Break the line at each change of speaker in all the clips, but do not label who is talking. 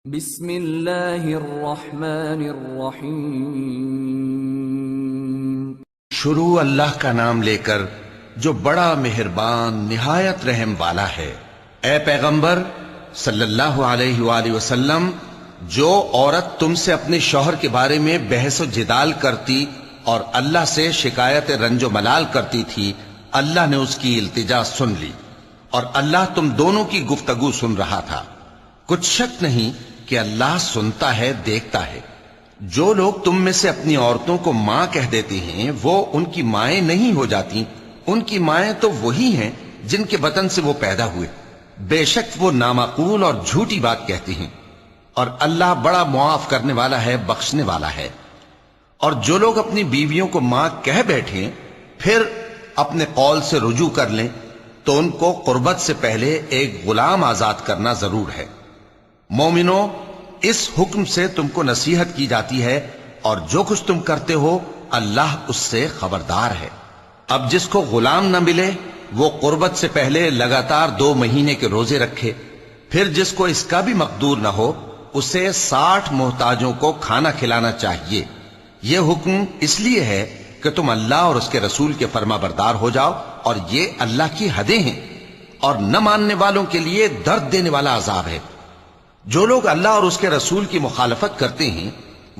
بسم اللہ الرحمن الرحیم۔
شروع اللہ کا نام لے کر جو بڑا مہربان نہایت رحم والا ہے۔ اے پیغمبر صلی اللہ علیہ وآلہ وسلم، جو عورت تم سے اپنے شوہر کے بارے میں بحث و جدال کرتی اور اللہ سے شکایت رنج و ملال کرتی تھی، اللہ نے اس کی التجا سن لی اور اللہ تم دونوں کی گفتگو سن رہا تھا۔ کچھ شک نہیں کہ اللہ سنتا ہے، دیکھتا ہے۔ جو لوگ تم میں سے اپنی عورتوں کو ماں کہہ دیتے ہیں وہ ان کی مائیں نہیں ہو جاتی، ان کی مائیں تو وہی ہیں جن کے بطن سے وہ پیدا ہوئے۔ بے شک وہ نامعقول اور جھوٹی بات کہتے ہیں، اور اللہ بڑا معاف کرنے والا ہے، بخشنے والا ہے۔ اور جو لوگ اپنی بیویوں کو ماں کہہ بیٹھیں پھر اپنے قول سے رجوع کر لیں تو ان کو قربت سے پہلے ایک غلام آزاد کرنا ضرور ہے۔ مومنو، اس حکم سے تم کو نصیحت کی جاتی ہے اور جو کچھ تم کرتے ہو اللہ اس سے خبردار ہے۔ اب جس کو غلام نہ ملے وہ قربت سے پہلے لگاتار 2 مہینے کے روزے رکھے، پھر جس کو اس کا بھی مقدور نہ ہو اسے 60 محتاجوں کو کھانا کھلانا چاہیے۔ یہ حکم اس لیے ہے کہ تم اللہ اور اس کے رسول کے فرما بردار ہو جاؤ، اور یہ اللہ کی حدیں ہیں، اور نہ ماننے والوں کے لیے درد دینے والا عذاب ہے۔ جو لوگ اللہ اور اس کے رسول کی مخالفت کرتے ہیں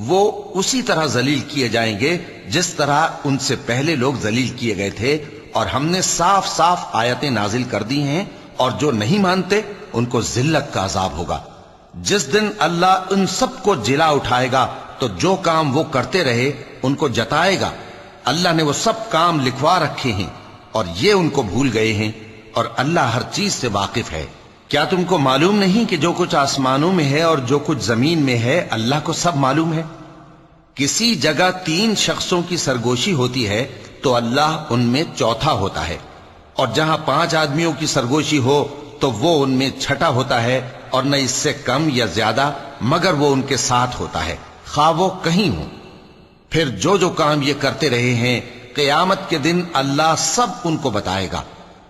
وہ اسی طرح ذلیل کیے جائیں گے جس طرح ان سے پہلے لوگ ذلیل کیے گئے تھے، اور ہم نے صاف صاف آیتیں نازل کر دی ہیں، اور جو نہیں مانتے ان کو ذلت کا عذاب ہوگا۔ جس دن اللہ ان سب کو جلا اٹھائے گا تو جو کام وہ کرتے رہے ان کو جتائے گا۔ اللہ نے وہ سب کام لکھوا رکھے ہیں اور یہ ان کو بھول گئے ہیں، اور اللہ ہر چیز سے واقف ہے۔ کیا تم کو معلوم نہیں کہ جو کچھ آسمانوں میں ہے اور جو کچھ زمین میں ہے اللہ کو سب معلوم ہے؟ کسی جگہ 3 شخصوں کی سرگوشی ہوتی ہے تو اللہ ان میں چوتھا ہوتا ہے، اور جہاں 5 آدمیوں کی سرگوشی ہو تو وہ ان میں چھٹا ہوتا ہے، اور نہ اس سے کم یا زیادہ مگر وہ ان کے ساتھ ہوتا ہے، خواہ وہ کہیں ہوں۔ پھر جو جو کام یہ کرتے رہے ہیں قیامت کے دن اللہ سب ان کو بتائے گا۔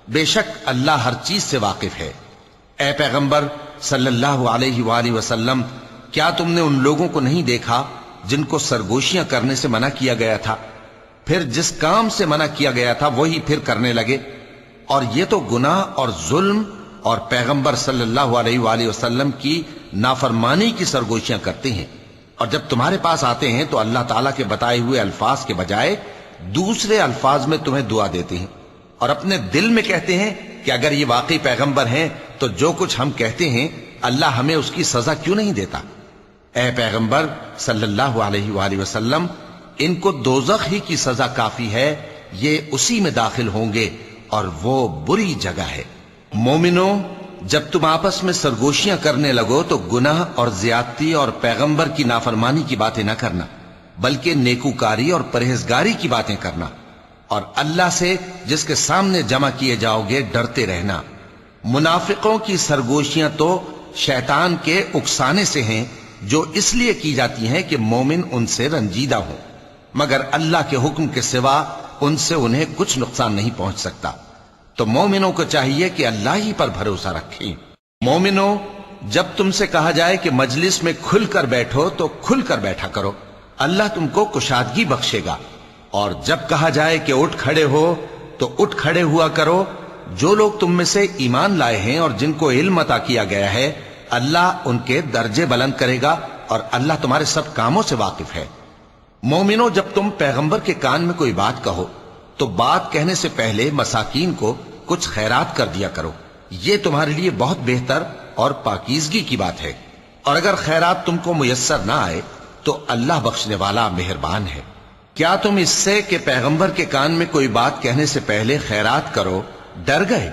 بے شک اللہ ہر چیز سے واقف ہے۔ اے پیغمبر صلی اللہ علیہ وآلہ وسلم، کیا تم نے ان لوگوں کو نہیں دیکھا جن کو سرگوشیاں کرنے سے منع کیا گیا تھا، پھر جس کام سے منع کیا گیا تھا وہی پھر کرنے لگے؟ اور یہ تو گناہ اور ظلم اور پیغمبر صلی اللہ علیہ وآلہ وسلم کی نافرمانی کی سرگوشیاں کرتے ہیں، اور جب تمہارے پاس آتے ہیں تو اللہ تعالیٰ کے بتائے ہوئے الفاظ کے بجائے دوسرے الفاظ میں تمہیں دعا دیتے ہیں، اور اپنے دل میں کہتے ہیں کہ اگر یہ واقعی پیغمبر ہیں تو جو کچھ ہم کہتے ہیں اللہ ہمیں اس کی سزا کیوں نہیں دیتا؟ اے پیغمبر صلی اللہ علیہ وآلہ وسلم، ان کو دوزخ ہی کی سزا کافی ہے، یہ اسی میں داخل ہوں گے اور وہ بری جگہ ہے۔ مومنو، جب تم آپس میں سرگوشیاں کرنے لگو تو گناہ اور زیادتی اور پیغمبر کی نافرمانی کی باتیں نہ کرنا، بلکہ نیکوکاری اور پرہیزگاری کی باتیں کرنا، اور اللہ سے جس کے سامنے جمع کیے جاؤ گے ڈرتے رہنا۔ منافقوں کی سرگوشیاں تو شیطان کے اکسانے سے ہیں جو اس لیے کی جاتی ہیں کہ مومن ان سے رنجیدہ ہوں، مگر اللہ کے حکم کے سوا ان سے انہیں کچھ نقصان نہیں پہنچ سکتا۔ تو مومنوں کو چاہیے کہ اللہ ہی پر بھروسہ رکھیں۔ مومنوں، جب تم سے کہا جائے کہ مجلس میں کھل کر بیٹھو تو کھل کر بیٹھا کرو، اللہ تم کو کشادگی بخشے گا، اور جب کہا جائے کہ اٹھ کھڑے ہو تو اٹھ کھڑے ہوا کرو۔ جو لوگ تم میں سے ایمان لائے ہیں اور جن کو علم عطا کیا گیا ہے اللہ ان کے درجے بلند کرے گا، اور اللہ تمہارے سب کاموں سے واقف ہے۔ مومنوں، جب تم پیغمبر کے کان میں کوئی بات کہو تو بات کہنے سے پہلے مساکین کو کچھ خیرات کر دیا کرو، یہ تمہارے لیے بہت بہتر اور پاکیزگی کی بات ہے، اور اگر خیرات تم کو میسر نہ آئے تو اللہ بخشنے والا مہربان ہے۔ کیا تم اس سے کہ پیغمبر کے کان میں کوئی بات کہنے سے پہلے خیرات کرو ڈر گئے؟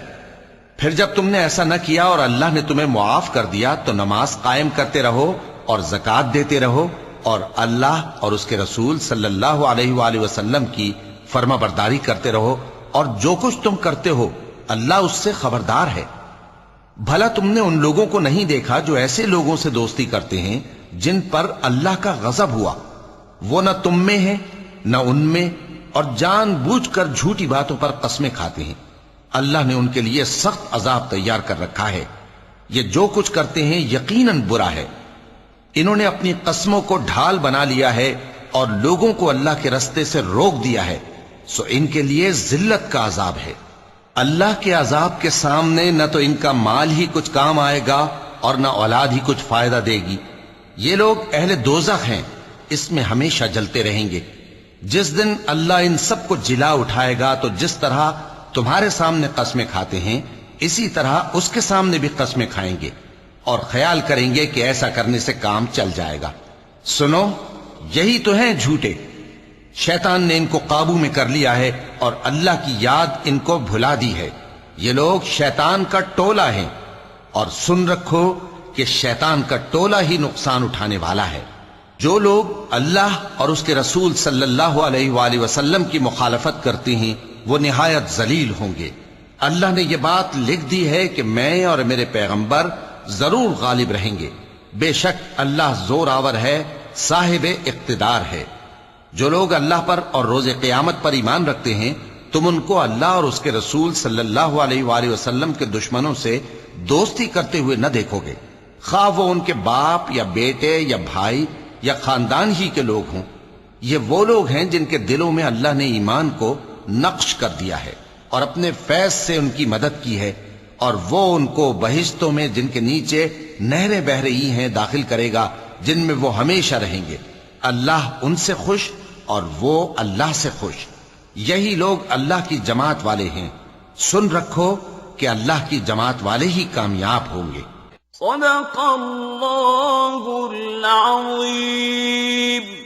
پھر جب تم نے ایسا نہ کیا اور اللہ نے تمہیں معاف کر دیا تو نماز قائم کرتے رہو اور زکوٰۃ دیتے رہو، اور اللہ اور اس کے رسول صلی اللہ علیہ وآلہ وسلم کی فرما برداری کرتے رہو، اور جو کچھ تم کرتے ہو اللہ اس سے خبردار ہے۔ بھلا تم نے ان لوگوں کو نہیں دیکھا جو ایسے لوگوں سے دوستی کرتے ہیں جن پر اللہ کا غضب ہوا؟ وہ نہ تم میں ہیں نہ ان میں، اور جان بوجھ کر جھوٹی باتوں پر قسمیں کھاتے ہیں۔ اللہ نے ان کے لیے سخت عذاب تیار کر رکھا ہے۔ یہ جو کچھ کرتے ہیں یقیناً برا ہے۔ انہوں نے اپنی قسموں کو ڈھال بنا لیا ہے اور لوگوں کو اللہ کے رستے سے روک دیا ہے، سو ان کے لیے ذلت کا عذاب ہے۔ اللہ کے عذاب کے سامنے نہ تو ان کا مال ہی کچھ کام آئے گا اور نہ اولاد ہی کچھ فائدہ دے گی۔ یہ لوگ اہل دوزخ ہیں، اس میں ہمیشہ جلتے رہیں گے۔ جس دن اللہ ان سب کو جلا اٹھائے گا تو جس طرح تمہارے سامنے قسمیں کھاتے ہیں اسی طرح اس کے سامنے بھی قسمیں کھائیں گے اور خیال کریں گے کہ ایسا کرنے سے کام چل جائے گا۔ سنو، یہی تو ہیں جھوٹے۔ شیطان نے ان کو قابو میں کر لیا ہے اور اللہ کی یاد ان کو بھلا دی ہے۔ یہ لوگ شیطان کا ٹولہ ہیں، اور سن رکھو کہ شیطان کا ٹولہ ہی نقصان اٹھانے والا ہے۔ جو لوگ اللہ اور اس کے رسول صلی اللہ علیہ وآلہ وسلم کی مخالفت کرتے ہیں وہ نہایت ذلیل ہوں گے۔ اللہ نے یہ بات لکھ دی ہے کہ میں اور میرے پیغمبر ضرور غالب رہیں گے۔ بے شک اللہ زور آور ہے، صاحب اقتدار ہے۔ جو لوگ اللہ پر اور روز قیامت پر ایمان رکھتے ہیں تم ان کو اللہ اور اس کے رسول صلی اللہ علیہ وآلہ وسلم کے دشمنوں سے دوستی کرتے ہوئے نہ دیکھو گے، خواہ وہ ان کے باپ یا بیٹے یا بھائی یا خاندان ہی کے لوگ ہوں۔ یہ وہ لوگ ہیں جن کے دلوں میں اللہ نے ایمان کو نقش کر دیا ہے اور اپنے فیض سے ان کی مدد کی ہے، اور وہ ان کو بہشتوں میں جن کے نیچے نہریں بہ رہی ہیں داخل کرے گا، جن میں وہ ہمیشہ رہیں گے۔ اللہ ان سے خوش اور وہ اللہ سے خوش۔ یہی لوگ اللہ کی جماعت والے ہیں۔ سن رکھو کہ اللہ کی جماعت والے ہی کامیاب ہوں گے۔
صدق اللہ العظیم۔